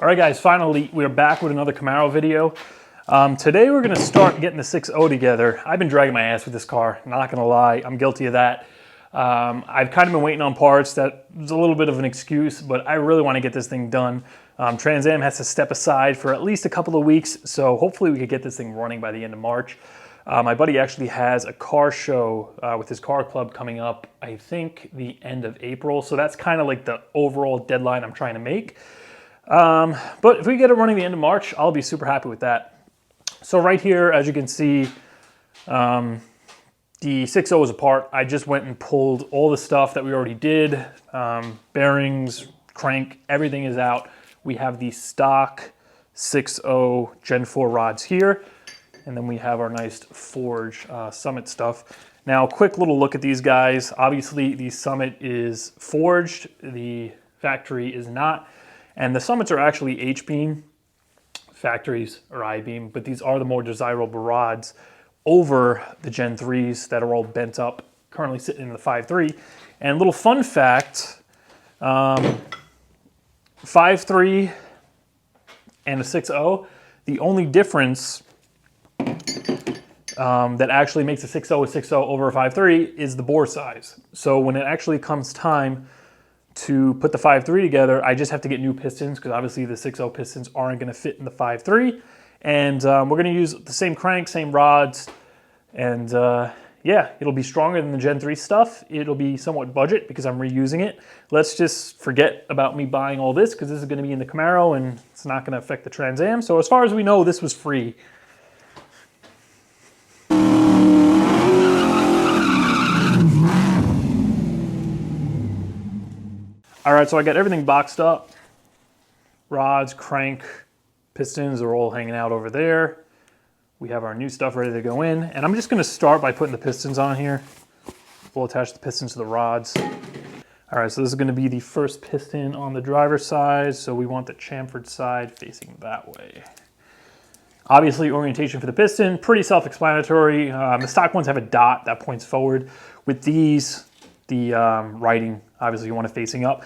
All right, guys, finally, we're back with another Camaro video. Today, we're gonna start getting the 6.0 together. I've been dragging my ass with this car, not gonna lie, I'm guilty of that. I've kind of been waiting on parts. That was a little bit of an excuse, but I really wanna get this thing done. Trans Am has to step aside for at least a couple of weeks, so hopefully we could get this thing running by the end of March. My buddy actually has a car show with his car club coming up, I think the end of April, so that's kind of like the overall deadline I'm trying to make. But if we get it running the end of March, I'll be super happy with that. So right here, as you can see, the 6.0 is apart. I just went and pulled all the stuff that we already did. Bearings, crank, everything is out. We have the stock 6.0 Gen 4 rods here. And then we have our nice Forge Summit stuff. Now, quick little look at these guys. Obviously, the Summit is forged. The factory is not. And the Summits are actually H-beam, factories are I-beam, but these are the more desirable rods over the Gen 3s that are all bent up, currently sitting in the 5.3. And a little fun fact, 5.3 and a 6.0, the only difference that actually makes a 6.0 a 6.0 over a 5.3 is the bore size. So when it actually comes time to put the 5.3 together, I just have to get new pistons because obviously the 6.0 pistons aren't going to fit in the 5.3. And we're going to use the same crank, same rods, and yeah, it'll be stronger than the Gen 3 stuff. It'll be somewhat budget because I'm reusing it. Let's just forget about me buying all this because this is going to be in the Camaro and it's not going to affect the Trans Am. So as far as we know, this was free. All right, so I got everything boxed up. Rods, crank, pistons are all hanging out over there. We have our new stuff ready to go in. And I'm just gonna start by putting the pistons on here. We'll attach the pistons to the rods. All right, so this is gonna be the first piston on the driver's side. So we want the chamfered side facing that way. Obviously, orientation for the piston, pretty self-explanatory. The stock ones have a dot that points forward. With these, the writing, obviously you want it facing up.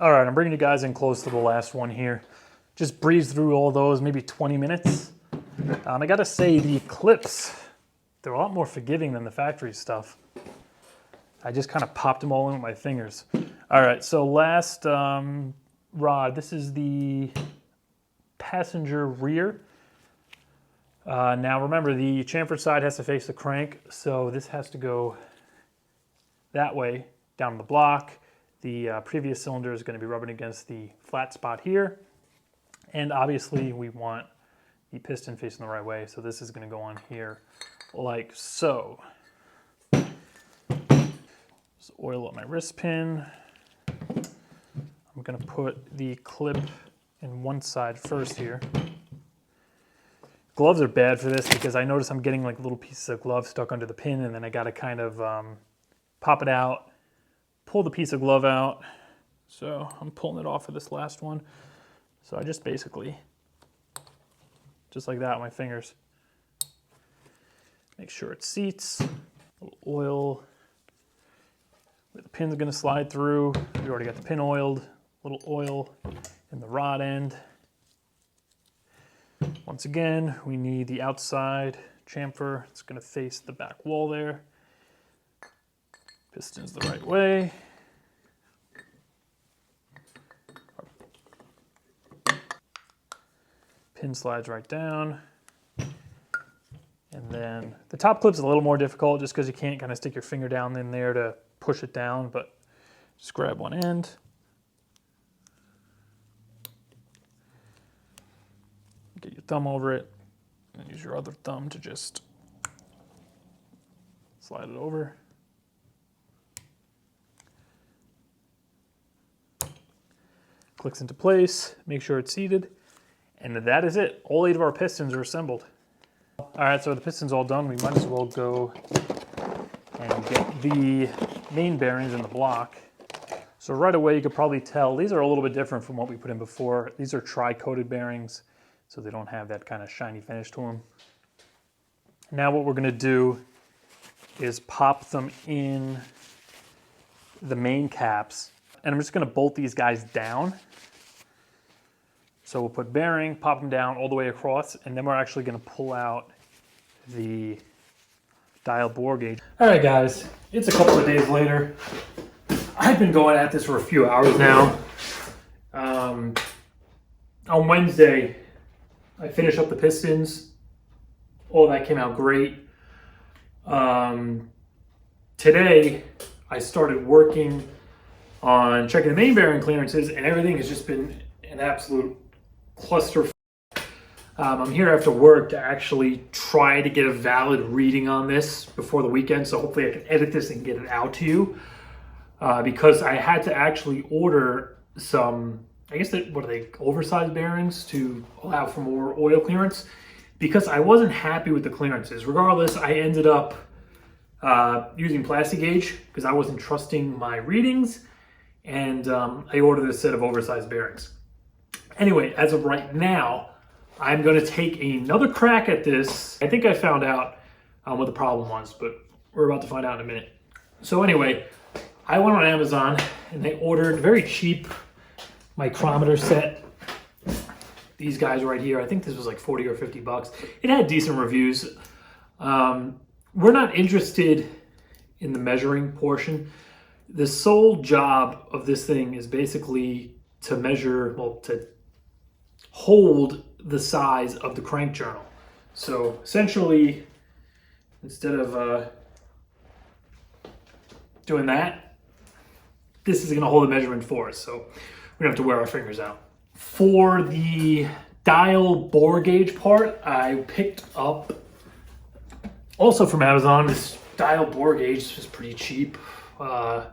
All right, I'm bringing you guys in close to the last one here. Just breeze through all those, maybe 20 minutes. I gotta say, the clips, they're a lot more forgiving than the factory stuff. I just kind of popped them all in with my fingers. All right, so last rod, this is the passenger rear. Now remember, the chamfered side has to face the crank, so this has to go that way, down the block. The previous cylinder is going to be rubbing against the flat spot here. And obviously we want the piston facing the right way, so this is going to go on here like so. Just oil up my wrist pin. I'm going to put the clip in one side first here. Gloves are bad for this because I notice I'm getting like little pieces of glove stuck under the pin, and then I got to kind of pop it out, pull the piece of glove out. So I'm pulling it off for this last one. So I just basically, just like that with my fingers, make sure it seats. A little oil where the pin's gonna slide through. We already got the pin oiled. A little oil in the rod end. Once again, we need the outside chamfer. It's gonna face the back wall there. Piston's the right way. Pin slides right down. And then the top clip's a little more difficult just because you can't kind of stick your finger down in there to push it down, but just grab one end. Get your thumb over it, and use your other thumb to just slide it over. Clicks into place, make sure it's seated, and that is it. All 8 of our pistons are assembled. All right, so the piston's all done. We might as well go and get the main bearings in the block. So right away you could probably tell these are a little bit different from what we put in before. These are tri-coated bearings, so they don't have that kind of shiny finish to them. Now what we're going to do is pop them in the main caps, and I'm just going to bolt these guys down. So we'll put bearing, pop them down all the way across, and then we're actually going to pull out the dial bore gauge. All right, guys, it's a couple of days later. I've been going at this for a few hours now. On Wednesday, I finished up the pistons. All that came out great. Today, I started working on checking the main bearing clearances, and everything has just been an absolute cluster. I'm here after work to actually try to get a valid reading on this before the weekend, so hopefully I can edit this and get it out to you. Because I had to actually order some, I guess, what are they, oversized bearings to allow for more oil clearance, because I wasn't happy with the clearances. Regardless, I ended up using plasti gauge because I wasn't trusting my readings, and I ordered a set of oversized bearings. Anyway, as of right now, I'm going to take another crack at this. I think I found out what the problem was, but we're about to find out in a minute. So anyway, I went on Amazon and they ordered a very cheap micrometer set. These guys right here, I think this was like 40 or 50 bucks. It had decent reviews. We're not interested in the measuring portion. The sole job of this thing is basically to measure, well, to hold the size of the crank journal. So essentially, instead of doing that, this is going to hold the measurement for us, so we don't have to wear our fingers out. For the dial bore gauge part, I picked up, also from Amazon, this dial bore gauge. This was pretty cheap. I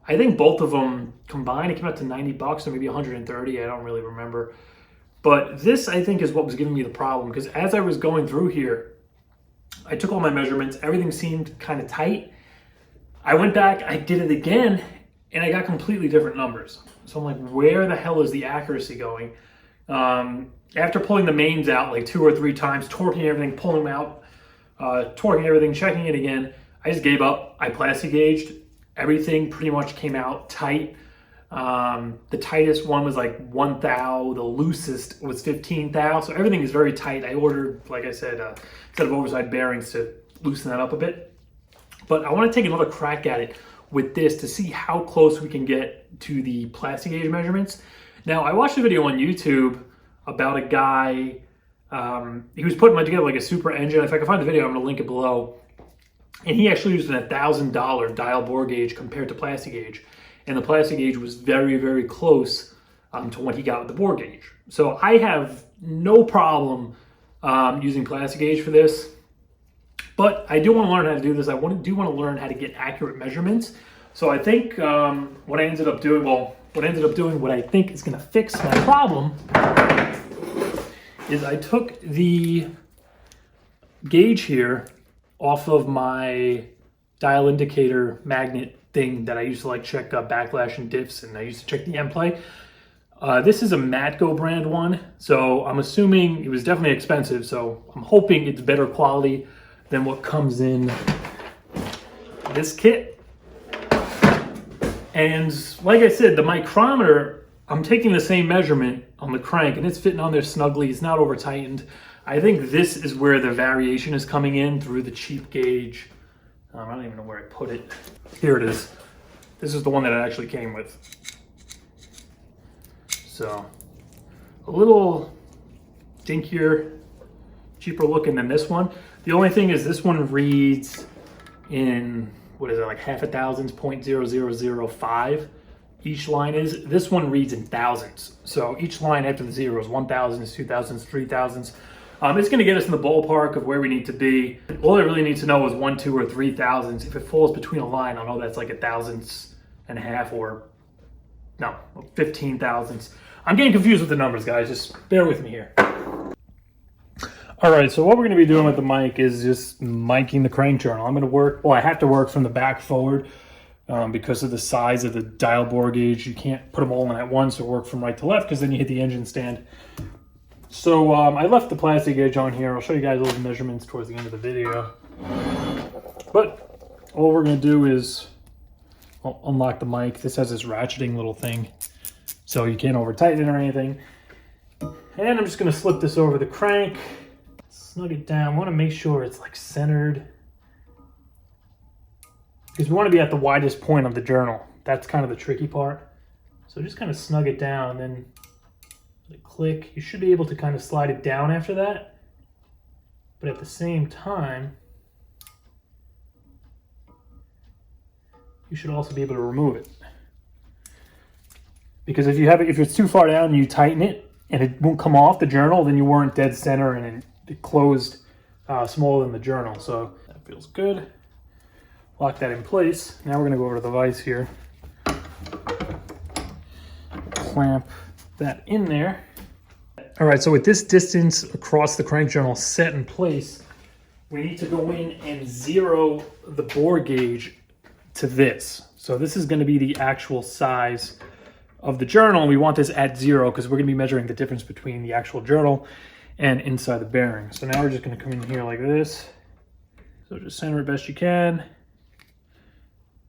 think both of them combined, it came out to 90 bucks or maybe 130, I don't really remember. But this, I think, is what was giving me the problem, because as I was going through here, I took all my measurements, everything seemed kind of tight. I went back, I did it again, and I got completely different numbers. So I'm like, where the hell is the accuracy going? After pulling the mains out like 2 or 3 times, torquing everything, pulling them out, torquing everything, checking it again, I just gave up. I plasti gauged. Everything pretty much came out tight. The tightest one was like 1 thou, the loosest was 15 thou. So everything is very tight. I ordered, like I said, a set of oversized bearings to loosen that up a bit. But I want to take another crack at it with this to see how close we can get to the plasti gauge measurements. Now, I watched a video on YouTube about a guy, he was putting together like a super engine. If I can find the video, I'm going to link it below. And he actually used an $1,000 dial bore gauge compared to plasti gauge. And the plasti gauge was very, very close to what he got with the bore gauge. So I have no problem using plasti gauge for this. But I do want to learn how to do this. I do want to learn how to get accurate measurements. So I think what I ended up doing, what I think is going to fix my problem is I took the gauge here off of my dial indicator magnet thing that I used to like check backlash and diffs, and I used to check the end play. This is a Matco brand one, so I'm assuming it was definitely expensive, so I'm hoping it's better quality than what comes in this kit. And like I said, the micrometer, I'm taking the same measurement on the crank and it's fitting on there snugly. It's not over tightened. I think this is where the variation is coming in through the cheap gauge. I don't even know where I put it. Here it is. This is the one that it actually came with. So a little dinkier, cheaper looking than this one. The only thing is this one reads in, what is it, like half a thousandths, 0.0005 each line is. This one reads in thousandths. So each line after the zero is 1,000s, 2,000s, 3,000s. It's going to get us in the ballpark of where we need to be. All I really need to know is 1, 2, or 3 thousandths. If it falls between a line, I'll know that's like 1.5 thousandths or no, 15 thousandths. I'm getting confused with the numbers, guys. Just bear with me here. All right, so what we're going to be doing with the mic is just miking the crank journal. I'm going to work, well, I have to work from the back forward. because of the size of the dial bore gauge. You can't put them all in at once or work from right to left because then you hit the engine stand. So I left the plastic gauge on here. I'll show you guys all the measurements towards the end of the video. But all we're going to do is unlock the mic. This has this ratcheting little thing, so you can't over tighten it or anything. And I'm just going to slip this over the crank, snug it down. I want to make sure it's like centered, because we want to be at the widest point of the journal. That's kind of the tricky part. So just kind of snug it down, and then let it click. You should be able to kind of slide it down after that, but at the same time, you should also be able to remove it. Because if it's too far down and you tighten it and it won't come off the journal, then you weren't dead center and it closed smaller than the journal. So that feels good. Lock that in place. Now we're going to go over to the vise here. Clamp that in there. All right, so with this distance across the crank journal set in place, we need to go in and zero the bore gauge to this. So this is going to be the actual size of the journal. We want this at 0 because we're going to be measuring the difference between the actual journal and inside the bearing. So now we're just going to come in here like this. So just center it best you can.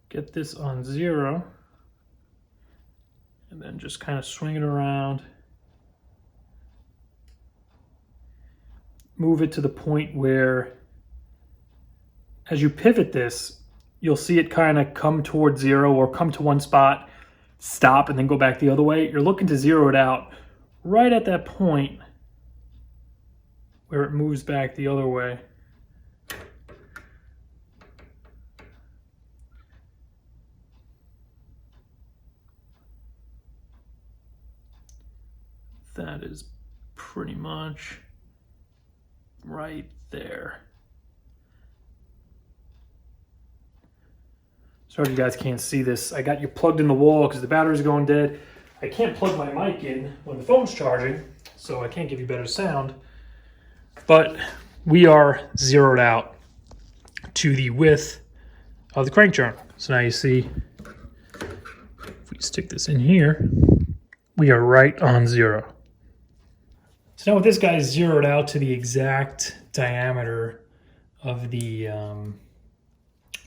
Get this on 0. And then just kind of swing it around. Move it to the point where, as you pivot this, you'll see it kind of come towards 0 or come to one spot, stop, and then go back the other way. You're looking to zero it out right at that point where it moves back the other way. That is pretty much right there. Sorry if you guys can't see this. I got you plugged in the wall because the battery's going dead. I can't plug my mic in when the phone's charging, so I can't give you better sound. But we are zeroed out to the width of the crank journal. So now you see, if we stick this in here, we are right on 0. So now with this guy zeroed out to the exact diameter of the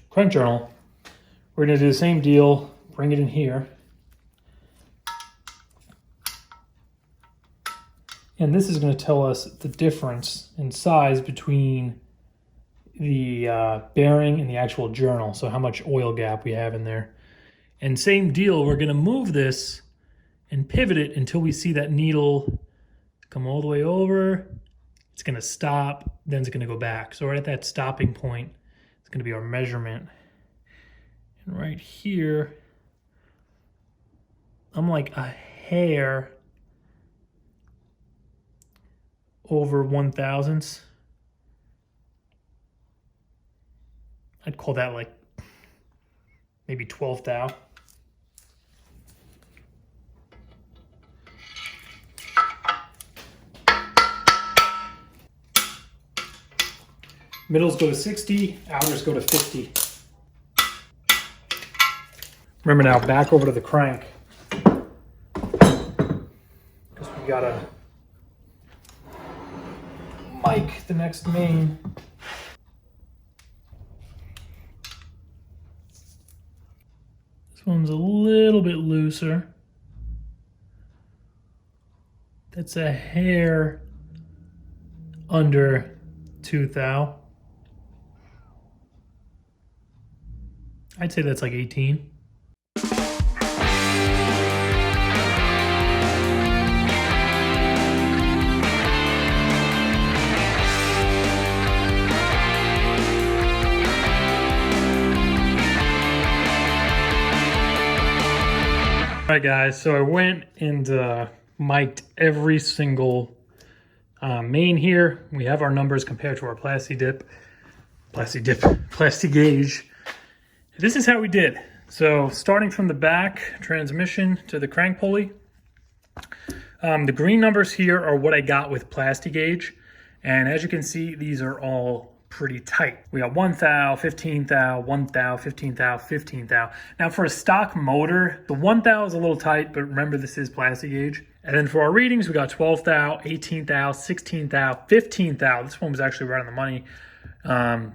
crank journal, we're going to do the same deal, bring it in here. And this is going to tell us the difference in size between the bearing and the actual journal. So how much oil gap we have in there. And same deal, we're going to move this and pivot it until we see that needle come all the way over. It's going to stop, then it's going to go back. So right at that stopping point, it's going to be our measurement. And right here, I'm like a hair over 1/1000. I'd call that like maybe 12 thou. Middles go to 60, outers go to 50. Remember now, back over to the crank, because we got a mic, the next main. This one's a little bit looser. That's a hair under 2 thou. I'd say that's like 18. All right, guys, so I went and mic'd every single main here. We have our numbers compared to our plasti gauge. This is how we did. So starting from the back transmission to the crank pulley, the green numbers here are what I got with plasti gauge. And as you can see, these are all pretty tight. We got 1 thou, 15 thou, 1 thou, 15 thou, 15 thou. Now for a stock motor, the 1 thou is a little tight, but remember this is plasti gauge. And then for our readings, we got 12 thou, 18 thou, 16 thou, 15 thou. This one was actually right on the money. And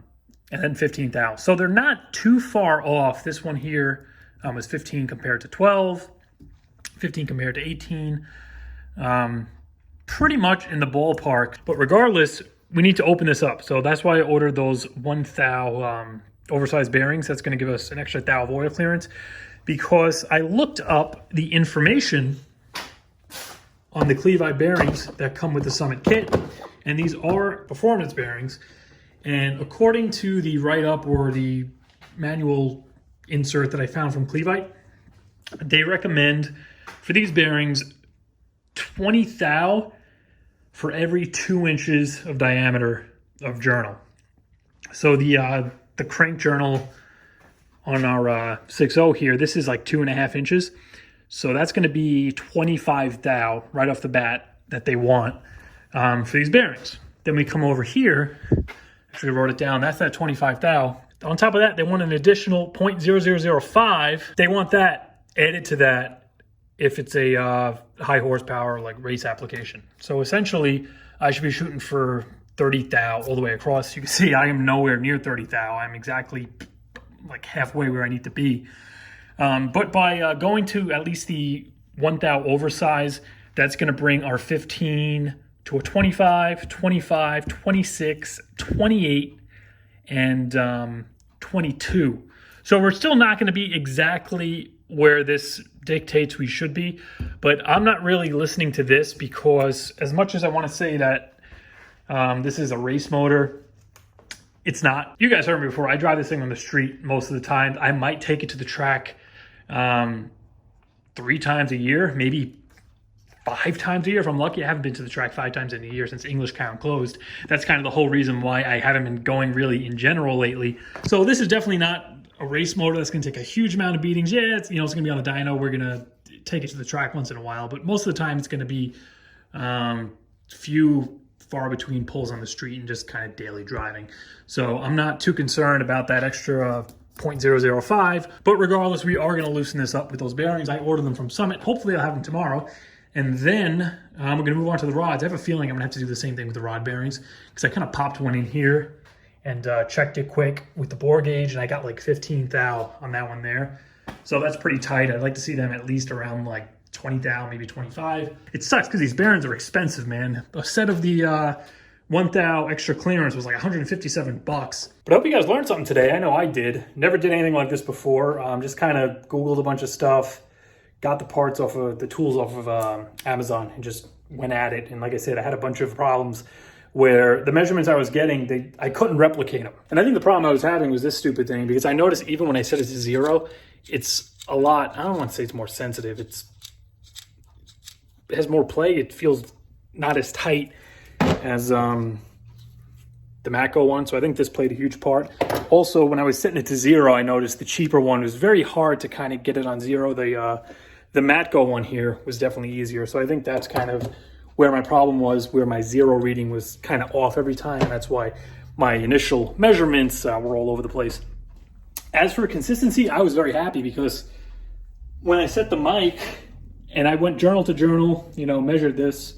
then 15 thou. So they're not too far off. This one here was 15 compared to 12, 15 compared to 18. Pretty much in the ballpark. But regardless, we need to open this up. So that's why I ordered those 1 thou oversized bearings. That's going to give us an extra thou of oil clearance, because I looked up the information on the Clevi bearings that come with the Summit kit, and these are performance bearings. And according to the write-up or the manual insert that I found from Clevi, they recommend for these bearings 20 thou for every 2 inches of diameter of journal. So the crank journal on our 6.0 here, this is like 2.5 inches. So that's going to be 25 thou right off the bat that they want for these bearings. Then we come over here, actually wrote it down, that's that 25 thou. On top of that, they want an additional 0.0005. They want that added to that if it's a high horsepower like race application. So essentially, I should be shooting for 30 thou all the way across. You can see I am nowhere near 30 thou. I'm exactly like halfway where I need to be. But by going to at least the 1 thou oversize, that's going to bring our 15 to a 25, 25, 26, 28, and 22. So we're still not going to be exactly where this dictates we should be, but I'm not really listening to this, because as much as I want to say that this is a race motor, it's not. You guys heard me before. I drive this thing on the street most of the time. I might take it to the track 3 times a year, maybe 5 times a year if I'm lucky. I haven't been to the track 5 times in a year since English Count closed. That's kind of the whole reason why I haven't been going really in general lately. So this is definitely not a race motor that's going to take a huge amount of beatings. Yeah, it's, it's going to be on the dyno. We're going to take it to the track once in a while, but most of the time it's going to be few far between pulls on the street and just kind of daily driving. So I'm not too concerned about that extra 0.005, but regardless, we are going to loosen this up with those bearings. I ordered them from Summit. Hopefully I'll have them tomorrow. And then we're going to move on to the rods. I have a feeling I'm going to have to do the same thing with the rod bearings, because I kind of popped one in here and checked it quick with the bore gauge, and I got like 15 thou on that one there. So that's pretty tight. I'd like to see them at least around like 20 thou, maybe 25. It sucks because these bearings are expensive, man. A set of the 1 thou extra clearance was like 157 bucks. But I hope you guys learned something today. I know I did. Never did anything like this before. Just kind of Googled a bunch of stuff, got the parts off of the tools off of Amazon, and just went at it. And like I said, I had a bunch of problems where the measurements I was getting, I couldn't replicate them. And I think the problem I was having was this stupid thing, because I noticed even when I set it to 0, it's a lot, I don't want to say it's more sensitive. It has more play. It feels not as tight as the Matco one. So I think this played a huge part. Also, when I was setting it to 0, I noticed the cheaper one was very hard to kind of get it on 0. The Matco one here was definitely easier. So I think that's kind of where my problem was, where my 0 reading was kind of off every time. And that's why my initial measurements were all over the place. As for consistency, I was very happy, because when I set the mic and I went journal to journal, measured this,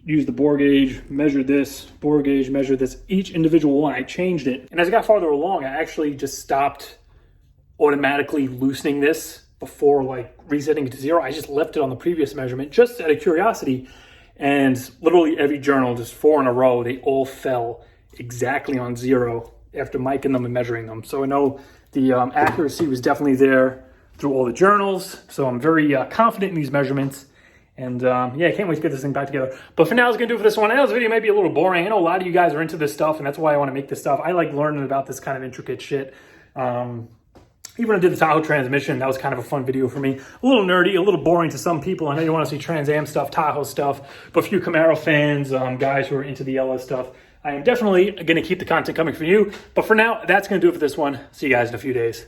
used the bore gauge, measured this, bore gauge, measured this, each individual one, I changed it. And as I got farther along, I actually just stopped automatically loosening this before like resetting it to 0. I just left it on the previous measurement just out of curiosity. And literally every journal, just 4 in a row, they all fell exactly on 0 after micing them and measuring them. So I know the accuracy was definitely there through all the journals. So I'm very confident in these measurements. And yeah, I can't wait to get this thing back together. But for now, it's going to do it for this one. I know this video might be a little boring. I know a lot of you guys are into this stuff, and that's why I want to make this stuff. I like learning about this kind of intricate shit. Even when I did the Tahoe transmission, that was kind of a fun video for me. A little nerdy, a little boring to some people. I know you want to see Trans Am stuff, Tahoe stuff, but a few Camaro fans, guys who are into the LS stuff, I am definitely going to keep the content coming for you. But for now, that's going to do it for this one. See you guys in a few days.